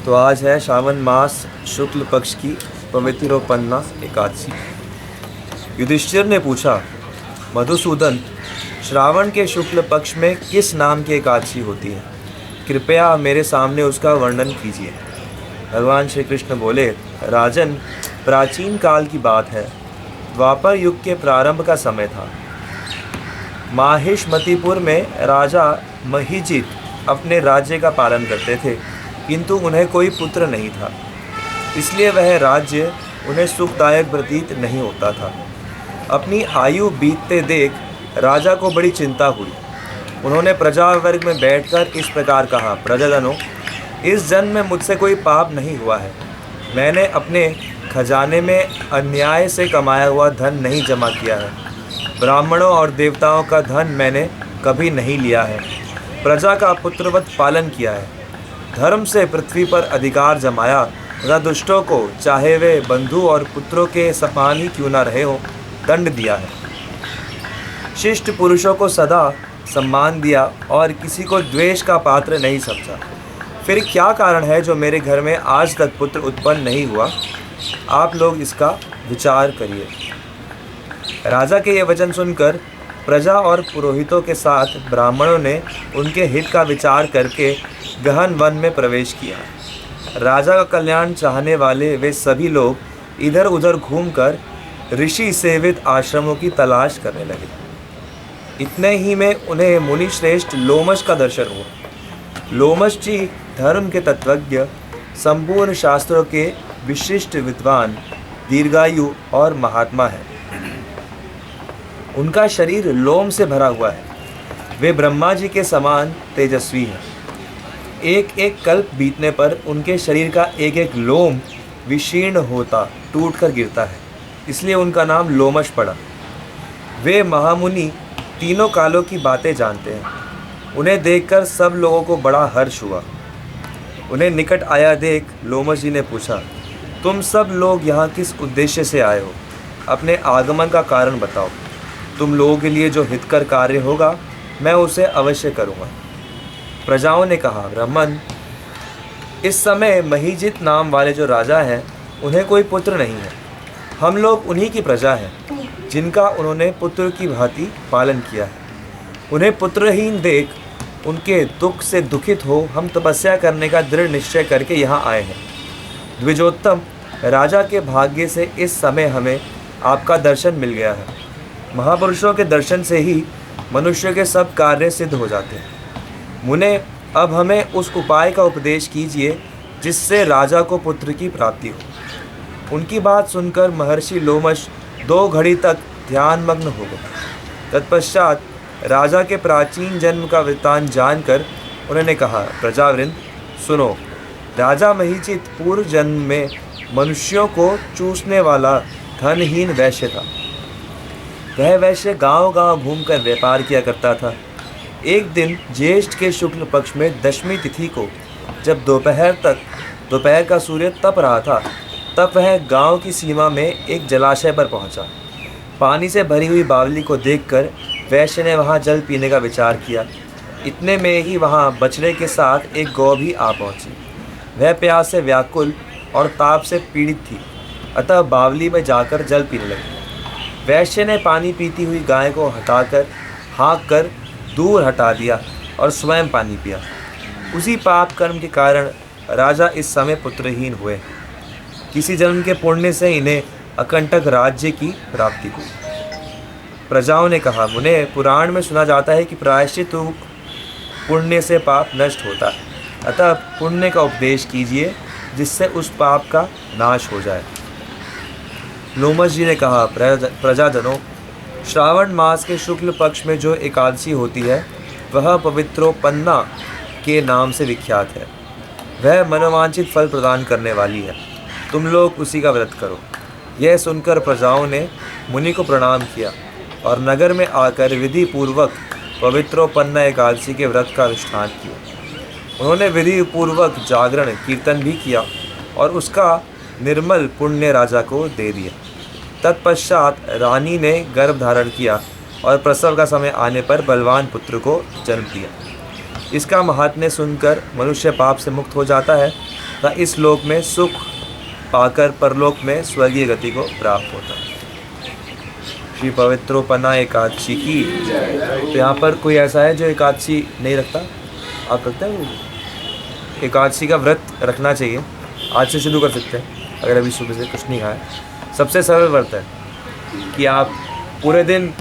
तो आज है श्रावण मास शुक्ल पक्ष की पवित्रोपन्ना एकादशी। युधिष्ठिर ने पूछा, मधुसूदन, श्रावण के शुक्ल पक्ष में किस नाम की एकादशी होती है? कृपया मेरे सामने उसका वर्णन कीजिए। भगवान श्री कृष्ण बोले, राजन, प्राचीन काल की बात है। द्वापर युग के प्रारंभ का समय था। माहिष्मतिपुर में राजा महीजित अपने राज्य का पालन करते थे, किंतु उन्हें कोई पुत्र नहीं था। इसलिए वह राज्य उन्हें सुखदायक प्रतीत नहीं होता था। अपनी आयु बीतते देख राजा को बड़ी चिंता हुई। उन्होंने प्रजा वर्ग में बैठकर इस प्रकार कहा, प्रजाजनों, इस जन्म में मुझसे कोई पाप नहीं हुआ है। मैंने अपने खजाने में अन्याय से कमाया हुआ धन नहीं जमा किया है। ब्राह्मणों और देवताओं का धन मैंने कभी नहीं लिया है। प्रजा का पुत्रवत पालन किया है। धर्म से पृथ्वी पर अधिकार जमाया तथा दुष्टों को, चाहे वे बंधु और पुत्रों के समान ही क्यों न रहे हो, दंड दिया है। शिष्ट पुरुषों को सदा सम्मान दिया और किसी को द्वेष का पात्र नहीं समझा। फिर क्या कारण है जो मेरे घर में आज तक पुत्र उत्पन्न नहीं हुआ? आप लोग इसका विचार करिए। राजा के ये वचन सुनकर प्रजा और पुरोहितों के साथ ब्राह्मणों ने उनके हित का विचार करके गहन वन में प्रवेश किया। राजा का कल्याण चाहने वाले वे सभी लोग इधर उधर घूमकर ऋषि सेवित आश्रमों की तलाश करने लगे। इतने ही में उन्हें मुनि श्रेष्ठ लोमश का दर्शन हुआ। लोमश जी धर्म के तत्वज्ञ, संपूर्ण शास्त्रों के विशिष्ट विद्वान, दीर्घायु और महात्मा हैं। उनका शरीर लोम से भरा हुआ है। वे ब्रह्मा जी के समान तेजस्वी हैं। एक एक कल्प बीतने पर उनके शरीर का एक एक लोम विशीर्ण होता, टूट कर गिरता है, इसलिए उनका नाम लोमश पड़ा। वे महामुनि तीनों कालों की बातें जानते हैं। उन्हें देखकर सब लोगों को बड़ा हर्ष हुआ। उन्हें निकट आया देख लोमश जी ने पूछा, तुम सब लोग यहाँ किस उद्देश्य से आए हो? अपने आगमन का कारण बताओ। तुम लोगों के लिए जो हितकर कार्य होगा मैं उसे अवश्य करूँगा। प्रजाओं ने कहा, ब्राह्मण, इस समय महीजित नाम वाले जो राजा हैं उन्हें कोई पुत्र नहीं है। हम लोग उन्हीं की प्रजा हैं जिनका उन्होंने पुत्र की भांति पालन किया है। उन्हें पुत्रहीन देख उनके दुख से दुखित हो हम तपस्या करने का दृढ़ निश्चय करके यहाँ आए हैं। द्विजोत्तम, राजा के भाग्य से इस समय हमें आपका दर्शन मिल गया है। महापुरुषों के दर्शन से ही मनुष्य के सब कार्य सिद्ध हो जाते हैं। मुने, अब हमें उस उपाय का उपदेश कीजिए जिससे राजा को पुत्र की प्राप्ति हो। उनकी बात सुनकर महर्षि लोमश 2 घड़ी तक ध्यानमग्न हो गए। तत्पश्चात राजा के प्राचीन जन्म का वृत्तांत जानकर उन्होंने कहा, प्रजावृंद सुनो। राजा महीजित पूर्व जन्म में मनुष्यों को चूसने वाला धनहीन वैश्य था। वह वैश्य गांव-गांव घूमकर व्यापार किया करता था। एक दिन ज्येष्ठ के शुक्ल पक्ष में दशमी तिथि को जब दोपहर का सूर्य तप रहा था, तब वह गांव की सीमा में एक जलाशय पर पहुंचा। पानी से भरी हुई बावली को देखकर वैश्य ने वहां जल पीने का विचार किया। इतने में ही वहां बछड़े के साथ एक गौ भी आ पहुंची। वह प्यास से व्याकुल और ताप से पीड़ित थी, अतः बावली में जाकर जल पीने लगी। वैश्य ने पानी पीती हुई गाय को हटाकर हाँक कर दूर हटा दिया और स्वयं पानी पिया। उसी पाप कर्म के कारण राजा इस समय पुत्रहीन हुए। किसी जन्म के पुण्य से इन्हें अकंटक राज्य की प्राप्ति हुई। प्रजाओं ने कहा, मुने, पुराण में सुना जाता है कि प्रायश्चित रूप पुण्य से पाप नष्ट होता है। अतः पुण्य का उपदेश कीजिए जिससे उस पाप का नाश हो जाए। लोमश जी ने कहा, प्रजाजनों, श्रावण मास के शुक्ल पक्ष में जो एकादशी होती है वह पवित्रोपन्ना के नाम से विख्यात है। वह मनोवांछित फल प्रदान करने वाली है। तुम लोग उसी का व्रत करो। यह सुनकर प्रजाओं ने मुनि को प्रणाम किया और नगर में आकर विधि पूर्वक पवित्रोपन्ना एकादशी के व्रत का अनुष्ठान किया। उन्होंने विधि पूर्वक जागरण कीर्तन भी किया और उसका निर्मल पुण्य राजा को दे दिया। तत्पश्चात रानी ने गर्भ धारण किया और प्रसव का समय आने पर बलवान पुत्र को जन्म दिया। इसका महात्म्य सुनकर मनुष्य पाप से मुक्त हो जाता है तथा इस लोक में सुख पाकर परलोक में स्वर्गीय गति को प्राप्त होता है। श्री पवित्रोपना एकादशी की। तो यहाँ पर कोई ऐसा है जो एकादशी नहीं रखता? आप रखते हैं? एकादशी का व्रत रखना चाहिए। आज से शुरू कर सकते हैं अगर अभी सुबह से कुछ नहीं खाया। सबसे सरल व्रत है कि आप पूरे दिन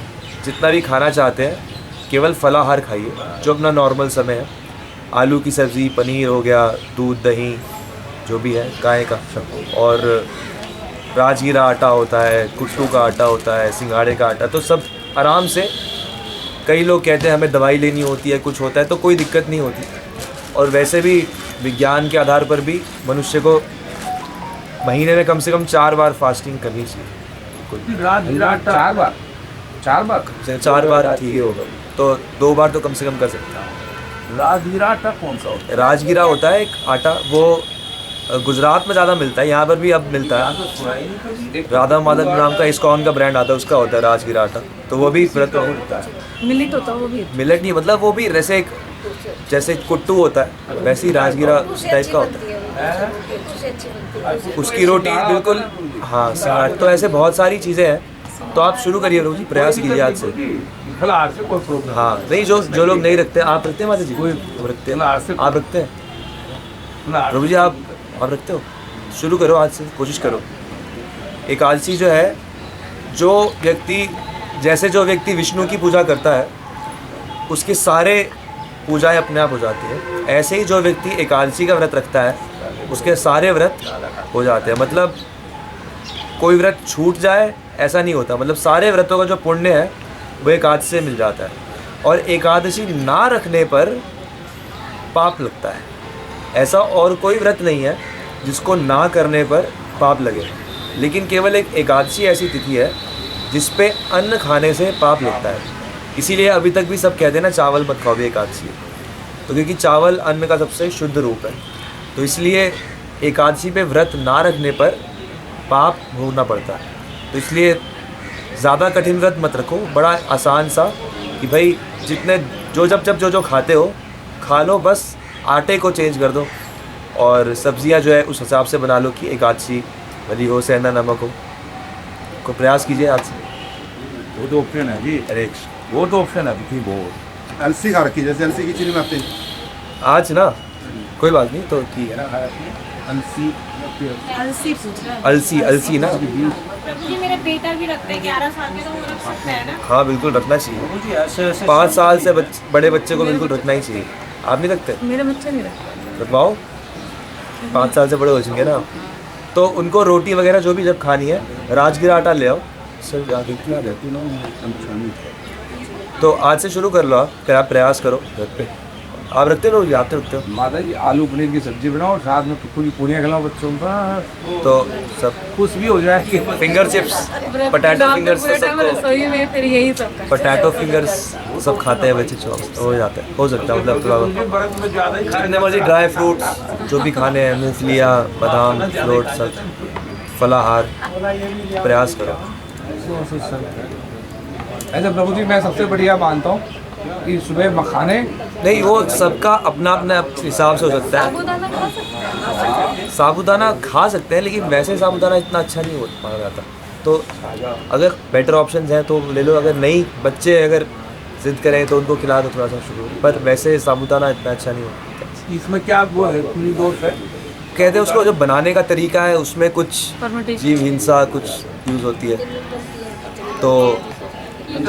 जितना भी खाना चाहते हैं केवल फलाहार खाइए, जो अपना नॉर्मल समय है। आलू की सब्ज़ी, पनीर हो गया, दूध, दही, जो भी है गाय का, और राजगीरा आटा होता है, कुट्टू का आटा होता है, सिंघाड़े का आटा, तो सब आराम से। कई लोग कहते हैं हमें दवाई लेनी होती है, कुछ होता है, तो कोई दिक्कत नहीं होती। और वैसे भी विज्ञान के आधार पर भी मनुष्य को महीने में कम से कम 4 बार फास्टिंग करनी चाहिए। चार बार ठीक है होगा, तो 2 बार तो कम से कम कर सकते हैं। राजगीरा आटा कौन सा होता है? राजगीरा होता है एक आटा, वो गुजरात में ज़्यादा मिलता है, यहाँ पर भी अब मिलता है। राधा माधव नाम का इस्कॉन का ब्रांड आता है, उसका होता है राजगीरा आटा। तो वो भी व्रत होता है। मिलेट होता है वो भी? मिलेट नहीं, मतलब वो भी जैसे एक जैसे कुट्टू होता है वैसे ही राजगीरा उस टाइप का होता है। उसकी रोटी बिल्कुल, हाँ सिंगाड़। तो ऐसे बहुत सारी चीज़ें हैं, तो आप शुरू करिए रोजी, प्रयास कीजिए आज से। फलाहार से कोई प्रॉब्लम? हाँ नहीं, जो लोग नहीं रखते। आप रखते हैं माता जी? कोई रखते हैं? आप रखते हैं प्रभु जी? आप रखते हो? शुरू करो आज से, कोशिश करो। एकादशी जो है, जो व्यक्ति विष्णु की पूजा करता है उसके सारे पूजाएं अपने आप हो जाती है। ऐसे ही जो व्यक्ति एकादशी का व्रत रखता है उसके सारे व्रत हो जाते हैं। मतलब कोई व्रत छूट जाए ऐसा नहीं होता, मतलब सारे व्रतों का जो पुण्य है वो एकादशी से मिल जाता है। और एकादशी ना रखने पर पाप लगता है। ऐसा और कोई व्रत नहीं है जिसको ना करने पर पाप लगे, लेकिन केवल एक एकादशी ऐसी तिथि है जिस पे अन्न खाने से पाप लगता है। इसीलिए अभी तक भी सब कहते हैं ना चावल मत खाओ भी एकादशी है, तो क्योंकि चावल अन्न का सबसे शुद्ध रूप है। तो इसलिए एकादशी पे व्रत ना रखने पर पाप भोगना पड़ता है। तो इसलिए ज़्यादा कठिन व्रत मत रखो, बड़ा आसान सा कि भाई जितने जो खाते हो खा लो, बस आटे को चेंज कर दो और सब्जियां जो है उस हिसाब से बना लो कि एकादशी भली हो, सेंधा नमक हो। को प्रयास कीजिए आज से। वो तो ऑप्शन है जी। अरे वो तो ऑप्शन है कि बहुत अलसी खा रखी, जैसे अलसी की चीनी में आते हैं आज ना, कोई बात नहीं। तो ठीक है, अलसी अलसी ना। जी मेरे बेटा भी रखते हैं 11 साल के, तो वो रख सकते हैं ना? हाँ बिल्कुल रखना चाहिए। 5 साल से बड़े बच्चे को बिल्कुल रखना ही चाहिए। आप नहीं रखते? मेरे बच्चे नहीं रखते। रखवाओ, 5 साल से बड़े हो जाएंगे ना, तो उनको रोटी वगैरह जो भी जब खानी है राजगीरा आटा ले आओ सर, जाके खिला देती। तो आज से शुरू कर लो, आप प्रयास करो घर पे। आप रखते हो? आप तो रखते हो? माता जी आलू पनीर की सब्जी बनाओ, साथ में पूरी पूरियाँ खिलाओ बच्चों का, तो सब खुश भी हो जाएगी। फिंगर चिप्स, पटैटो फिंगर्स, रसोई में फिर यही सब करते हैं। पटैटो फिंगर्स सब खाते हैं बच्चे, हो जाता है, हो सकता है। मतलब थोड़ा जितने मर्जी ड्राई फ्रूट्स जो भी खाने हैं, मूंगफलियाँ, बादाम, अखरोट, सब फलाहार प्रयास करो। ऐसे प्रभु जी मैं सबसे बढ़िया मानता हूँ कि सुबह मखाने नहीं, वो सबका अपना अपना हिसाब से हो सकता है। साबूदाना खा सकते हैं? साबूदाना खा सकते हैं, लेकिन वैसे साबूदाना इतना अच्छा नहीं माना जाता। तो अगर बेटर ऑप्शंस हैं तो ले लो, अगर नहीं, बच्चे अगर जिद करें तो उनको खिला दो थोड़ा सा शुरू, पर वैसे साबूदाना इतना अच्छा नहीं होता। इसमें क्या वो है पूरी दोष है? कहते हैं उसको जो बनाने का तरीका है उसमें कुछ Fermentation। जीव हिंसा कुछ यूज़ होती है, तो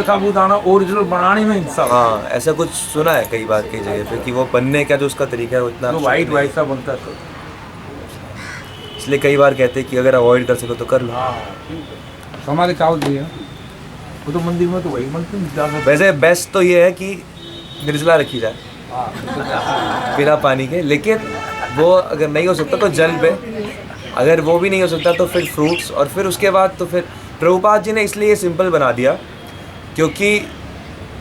साबूदाना ओरिजिनल बनाने में हिस्सा। हाँ ऐसा कुछ सुना है कई बार कई जगह पे कि वो बनने का जो उसका तरीका है वो इतना वाइट वाइट सा बनता है, इसलिए कई बार कहते हैं कि अगर अवॉइड कर सको तो कर लो। हमारे चावल दिए वो तो मंदिर में तो वही बनते हैं। वैसे बेस्ट तो ये है कि निर्जला रखी जाए बिना पानी के, लेकिन वो अगर नहीं हो सकता तो जल पे, अगर वो भी नहीं हो सकता तो फिर फ्रूट्स, और फिर उसके बाद तो फिर प्रभुपाद जी ने इसलिए ये सिंपल बना दिया क्योंकि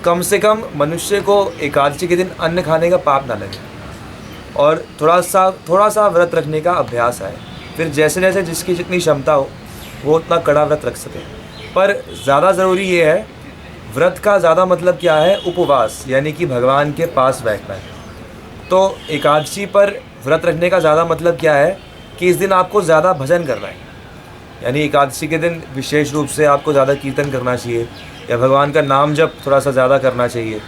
कम से कम मनुष्य को एकादशी के दिन अन्न खाने का पाप ना लगे और थोड़ा सा व्रत रखने का अभ्यास आए। फिर जैसे जैसे जिसकी जितनी क्षमता हो वो उतना कड़ा व्रत रख सके। पर ज़्यादा ज़रूरी ये है, व्रत का ज़्यादा मतलब क्या है, उपवास, यानी कि भगवान के पास बैठना है। तो एकादशी पर व्रत रखने का ज़्यादा मतलब क्या है कि इस दिन आपको ज़्यादा भजन करना है, यानी एकादशी के दिन विशेष रूप से आपको ज़्यादा कीर्तन करना चाहिए, या भगवान का नाम जप थोड़ा सा ज़्यादा करना चाहिए,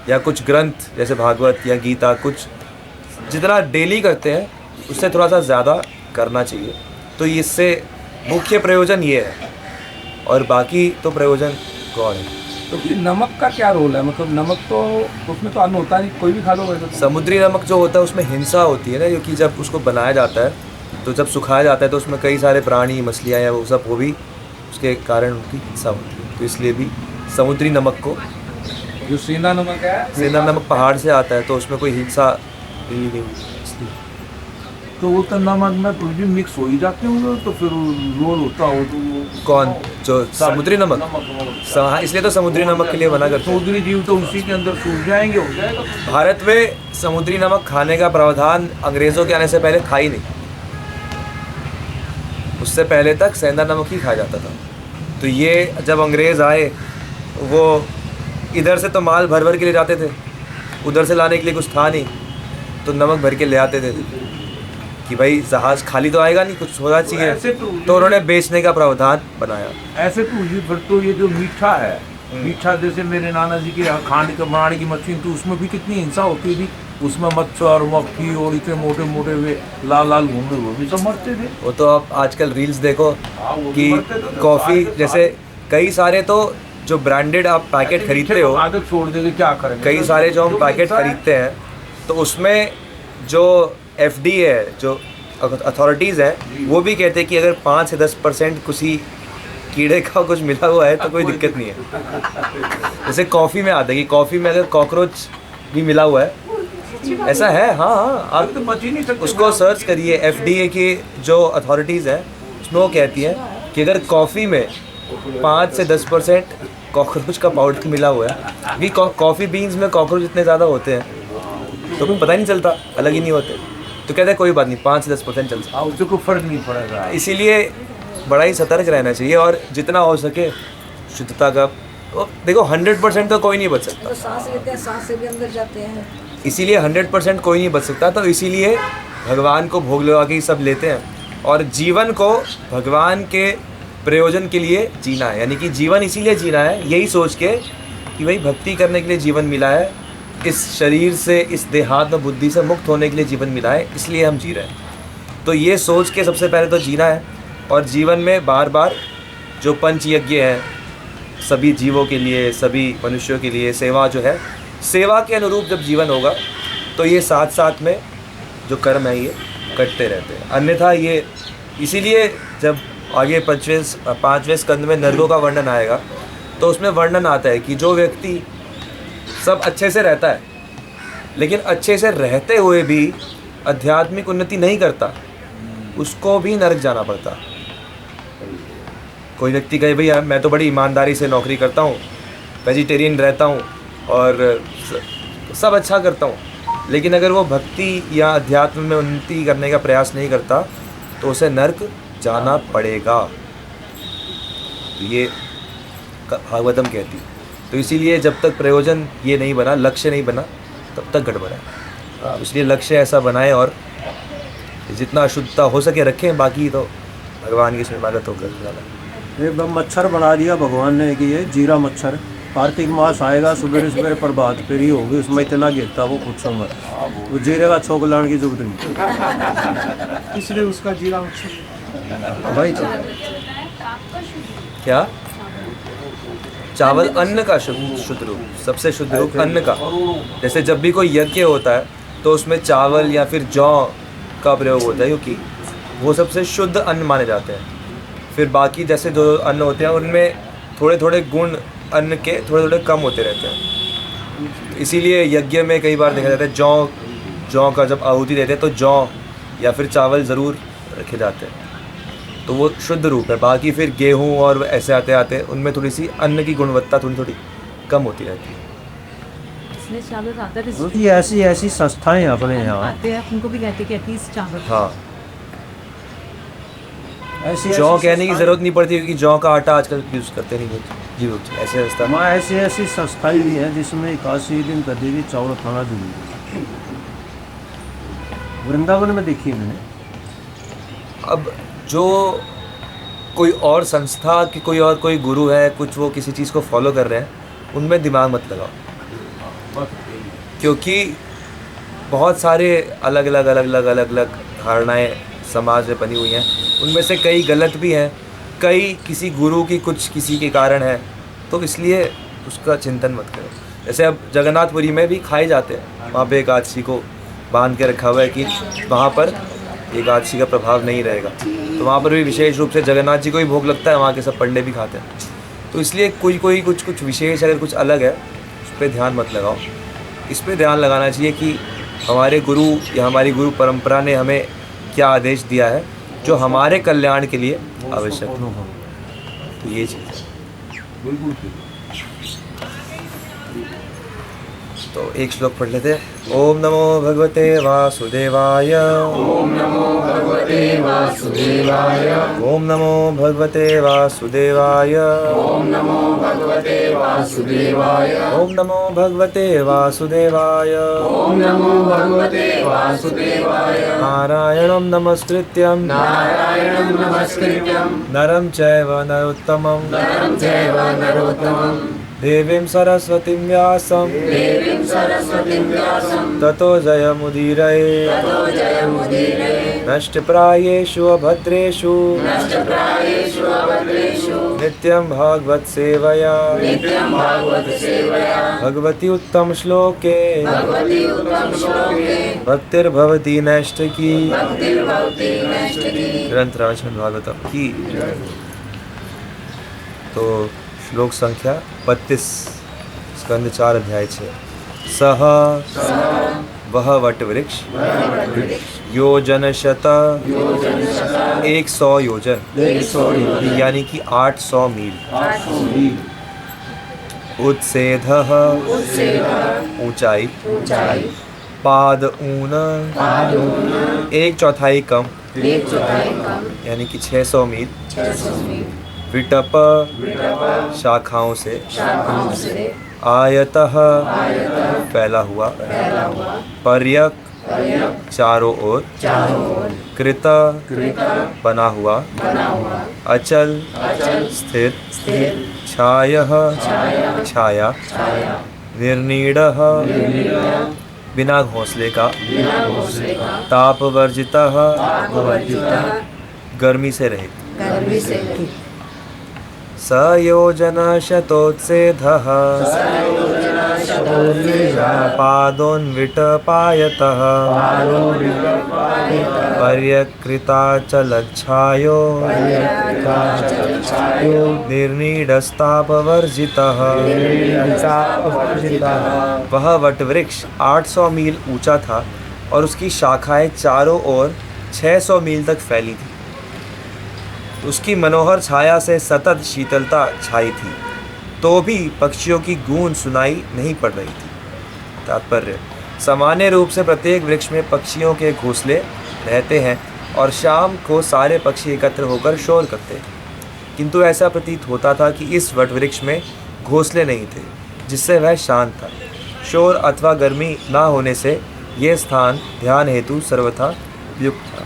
या कुछ ग्रंथ जैसे भागवत या गीता कुछ जितना डेली करते हैं उससे थोड़ा सा ज़्यादा करना चाहिए। तो इससे मुख्य प्रयोजन ये है, और बाकी तो प्रयोजन गौण है। तो फिर नमक का क्या रोल है? मतलब नमक तो उसमें तो अन्न होता नहीं, कोई भी खा लो वैसे तो। समुद्री नमक जो होता है उसमें हिंसा होती है ना, क्योंकि जब उसको बनाया जाता है तो जब सुखाया जाता है तो उसमें कई सारे प्राणी मछलियाँ या वो भी उसके कारण उनकी हिंसा होती है, तो इसलिए भी समुद्री नमक को, जो सेंधा नमक है, सेंधा नमक पहाड़ से आता है तो उसमें कोई हिंसा really नहीं होती, इसलिए। तो वो तो नमक में कुछ भी मिक्स हो ही जाते होंगे, तो फिर रोल होता हो तो वो कौन? जो समुद्री नमक? हाँ, इसलिए तो समुद्री नमक के लिए मना करते हैं। समुद्री जीव तो उसी के अंदर सूख जाएंगे, हो जाएगा। भारत में समुद्री नमक खाने का प्रावधान अंग्रेज़ों के आने से पहले था ही नहीं, उससे पहले तक सेंधा नमक ही खाया जाता था। तो ये जब अंग्रेज़ आए वो इधर से तो माल भर भर के ले जाते थे, उधर से लाने के लिए कुछ था नहीं, तो नमक भर के ले आते थे कि भाई जहाज़ खाली तो आएगा नहीं, कुछ होना चाहिए, तो उन्होंने बेचने का प्रावधान बनाया। ऐसे तो ये फिर तो ये जो मीठा है, मीठा जैसे मेरे नाना जी के यहाँ खांड के बनाने की मशीन थी, उसमें भी कितनी हिंसा होती थी, उसमें मच्छर मक्खी और इतने मोटे मोटे वे लाल लाल घूमने, वो भी सब मरते थे। वो तो आप आजकल रील्स देखो वो भी कि मरते थे। कॉफ़ी जैसे कई सारे तो जो ब्रांडेड आप पैकेट खरीदते हो, आदत छोड़ देंगे, क्या करेंगे। कई सारे जो हम जो पैकेट हिंसा है, खरीदते हैं तो उसमें जो FDA है, जो अथॉरिटीज़ हैं, वो भी कहते हैं कि अगर 5 से 10% किसी कीड़े का कुछ मिला हुआ है तो कोई दिक्कत नहीं है। जैसे कॉफ़ी में आता है कि कॉफ़ी में अगर कॉकरोच भी मिला हुआ है, ऐसा है। हाँ हाँ, आप तो बच ही नहीं सकते। उसको सर्च करिए, FDA की जो अथॉरिटीज़ हैं उसमें वो कहती हैं कि अगर कॉफ़ी में 5 से 10% कॉकरोच का पाउडर मिला हुआ है, क्योंकि कॉफ़ी बीन्स में कॉकरोच इतने ज़्यादा होते हैं तो पता ही नहीं चलता, अलग ही नहीं होते, तो कहते हैं कोई बात नहीं, 5 से 10% चलता। उससे कोई फर्क नहीं पड़ेगा। इसीलिए बड़ा ही सतर्क रहना चाहिए, और जितना हो सके शुद्धता का। देखो 100% तो कोई नहीं बच सकता, तो सांस लेते हैं, सांस से भी अंदर जाते हैं। इसीलिए 100% कोई नहीं बच सकता, तो इसीलिए भगवान को भोग लगा के ही सब लेते हैं, और जीवन को भगवान के प्रयोजन के लिए जीना है, यानी कि जीवन इसीलिए जीना है यही सोच के कि भाई भक्ति करने के लिए जीवन मिला है, इस शरीर से, इस देहात्म बुद्धि से मुक्त होने के लिए जीवन मिला है, इसलिए हम जी रहे हैं। तो ये सोच के सबसे पहले तो जीना है, और जीवन में बार बार जो पंच यज्ञ है सभी जीवों के लिए, सभी मनुष्यों के लिए, सेवा जो है, सेवा के अनुरूप जब जीवन होगा तो ये साथ साथ में जो कर्म है ये करते रहते हैं। अन्यथा ये, इसीलिए जब आगे 5वें स्कंद में नरकों का वर्णन आएगा तो उसमें वर्णन आता है कि जो व्यक्ति सब अच्छे से रहता है लेकिन अच्छे से रहते हुए भी आध्यात्मिक उन्नति नहीं करता, उसको भी नरक जाना पड़ता। कोई व्यक्ति कहे भैया मैं तो बड़ी ईमानदारी से नौकरी करता हूँ, वेजिटेरियन रहता हूँ और सब अच्छा करता हूँ, लेकिन अगर वो भक्ति या अध्यात्म में उन्नति करने का प्रयास नहीं करता तो उसे नरक जाना पड़ेगा। तो ये भागवतम कहती। तो इसीलिए जब तक प्रयोजन ये नहीं बना, लक्ष्य नहीं बना, तब तक गड़बड़ है। इसलिए लक्ष्य ऐसा बनाएं और जितना अशुद्धता हो सके रखें, बाकी तो भगवान की शरणागत होकर जाना। एक मच्छर बना दिया भगवान ने कि ये जीरा मच्छर, कार्तिक मास आएगा सवेरे सवेरे प्रभात फेरी होगी, उसमें इतना गिरता वो पूछो मत, वो जीरे का छोक लाने की जरूरत नहीं। इसलिए उसका जीरा मच्छर भाई क्या? चावल अन्न का शुद्ध रूप, सबसे शुद्ध रूप अन्न का। जैसे जब भी कोई यज्ञ होता है तो उसमें चावल या फिर जौ का प्रयोग होता है, क्योंकि वो सबसे शुद्ध अन्न माने जाते हैं। फिर बाकी जैसे जो अन्न होते हैं उनमें थोड़े थोड़े गुण अन्न के थोड़े थोड़े कम होते रहते हैं। इसीलिए यज्ञ में कई बार देखा जाता है जौ का जब आहुति देते हैं तो जौ या फिर चावल ज़रूर रखे जाते हैं, तो वो शुद्ध रूप है। बाकी फिर गेहूँ और ऐसे आते आते उनमें थोड़ी सी अन्न की गुणवत्ता थोड़ी कम होती रहती है। इसलिए चावल आता है, तो ये ऐसी संस्थाएं हैं अपने यहाँ, आते हैं उनको भी कहते हैं कि एटलीस्ट चावल। हाँ, ऐसी जौ कहने की ज़रूरत नहीं पड़ती क्योंकि जौ का आटा आजकल यूज़ करते नहीं जी। वो ऐसे रास्ता वहाँ ऐसी संस्थाएं भी हैं जिसमें 81 दिन कभी भी चावल खाना जरूरी है। वृंदावन में देखी है मैंने। अब जो कोई और संस्था कि कोई गुरु है, कुछ वो किसी चीज़ को फॉलो कर रहे हैं, उनमें दिमाग मत लगाओ, क्योंकि बहुत सारे अलग अलग धारणाएं समाज में बनी हुई हैं। उनमें से कई गलत भी हैं, कई किसी गुरु की कुछ किसी के कारण है, तो इसलिए उसका चिंतन मत करो। जैसे अब जगन्नाथपुरी में भी खाए जाते हैं, वहाँ पे एकादशी को बांध के रखा हुआ है कि वहाँ पर एकादशी का प्रभाव नहीं रहेगा, तो वहाँ पर भी विशेष रूप से जगन्नाथ जी को ही भोग लगता है, वहाँ के सब पंडे भी खाते हैं। तो इसलिए कोई कुछ विशेष अगर कुछ अलग है उस पर ध्यान मत लगाओ। इस पर ध्यान लगाना चाहिए कि हमारे गुरु या हमारी गुरु परंपरा ने हमें क्या आदेश दिया है जो हमारे कल्याण के लिए आवश्यक है। तो ये चीज़ है। बिल्कुल ठीक। तो एक श्लोक पढ़ लेते हैं। ओम नमो भगवते वासुदेवाय। ओम नमो भगवते वासुदेवाय। ओम नमो भगवते वासुदेवाय। ओम नमो भगवते वासुदेवाय। ओम नमो भगवते वासुदेवाय। ओम नमो भगवते वासुदेवाय। नारायणं नमस्कृत्यं नरं चैव नरोत्तमं देवीं सरस्वतीं व्यासं ततो जयमुदीरये। नष्टप्रायेषु अभद्रेषु नित्यं भागवत सेवया भगवती उत्तम श्लोके भक्तिर्भवती नैष्ठिकी। ग्रंथ राजन भागवतम की। तो श्लोक संख्या 32, स्कंद 4 अध्याय 6। सह वह वट वृक्ष योजन शत 100 योजन यानी कि 800 मील। उत्सेध ऊंचाई। पाद ऊन 1/4 कम यानी कि 600 मील। विटप शाखाओं से। आयतः फैला हुआ। पर्यक चारों ओर। कृत बना हुआ। अचल स्थिर। छायः छाया। निर्नीडः बिना घोंसले का। तापवर्जितः गर्मी से रहित। सयोजन शतोत्सेधः पादोन्विटपायतः पर्यकृताचलच्छायो निर्नीडस्तापवर्जितः। वह वटवृक्ष 800 मील ऊंचा था और उसकी शाखाएं चारों ओर 600 मील तक फैली थी। उसकी मनोहर छाया से सतत शीतलता छाई थी, तो भी पक्षियों की गूंज सुनाई नहीं पड़ रही थी। तात्पर्य: सामान्य रूप से प्रत्येक वृक्ष में पक्षियों के घोंसले रहते हैं और शाम को सारे पक्षी एकत्र होकर शोर करते हैं, किंतु ऐसा प्रतीत होता था कि इस वटवृक्ष में घोंसले नहीं थे, जिससे वह शांत था। शोर अथवा गर्मी ना होने से यह स्थान ध्यान हेतु सर्वथा उपयुक्त था।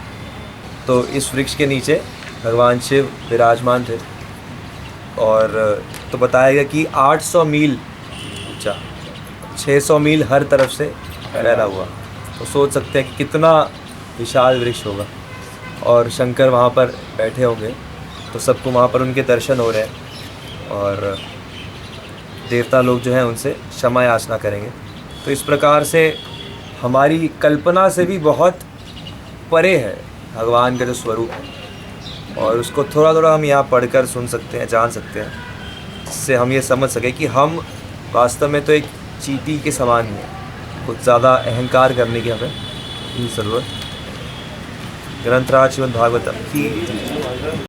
तो इस वृक्ष के नीचे भगवान शिव विराजमान थे और तो बताया गया कि 800 मील ऊंचा, 600 मील हर तरफ से फैला हुआ। तो सोच सकते हैं कि कितना विशाल वृक्ष होगा। और शंकर वहाँ पर बैठे होंगे, तो सबको वहाँ पर उनके दर्शन हो रहे हैं और देवता लोग जो हैं उनसे क्षमा याचना करेंगे। तो इस प्रकार से हमारी कल्पना से भी बहुत परे है भगवान का जो स्वरूप है, और उसको थोड़ा थोड़ा हम यहाँ पढ़कर सुन सकते हैं, जान सकते हैं, जिससे हम ये समझ सकें कि हम वास्तव में तो एक चींटी के समान ही हैं। कुछ ज़्यादा अहंकार करने की हमें ज़रूरत। ग्रंथराज श्रीमद् भागवतम की।